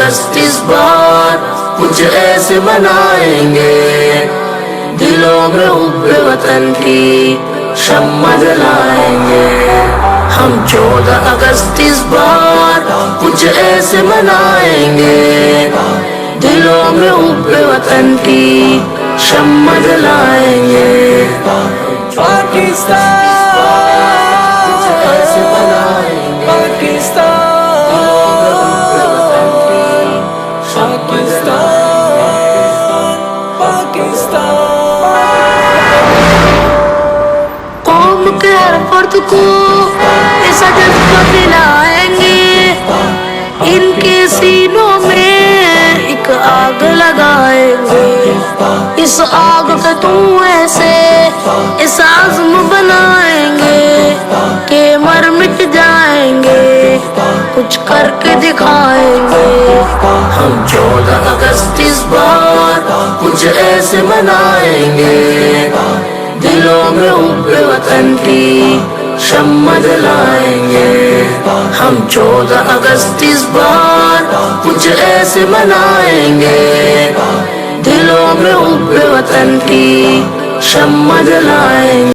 اگست اس بار کچھ ایسے منائیں گے، دلوں میں حب وطن کی شمع جلائیں گے. ہم 14 اگست اس بار کچھ ایسے منائیں گے، دلوں میں حب وطن کی شمع جلائیں گے. پاکستان کچھ ایسے بنائیں گے، پاکستان قوم کے ہر فرد کو ایسا جذبہ دلائیں گے، ان کے سینوں میں ایک آگ لگائیں گے. اس آگ کا دھوئیں سے اس عزم بنائیں گے کہ مر مٹ جائیں گے، کچھ کر کے دکھائیں گے. ہم 14 اگست اس بار کچھ ایسے منائیں گے، دلوں میں حب وطن کی شمع جلائیں گے. ہم 14 اگست اس بار کچھ ایسے منائیں گے، دلوں میں حب وطن کی شمع جلائیں گے.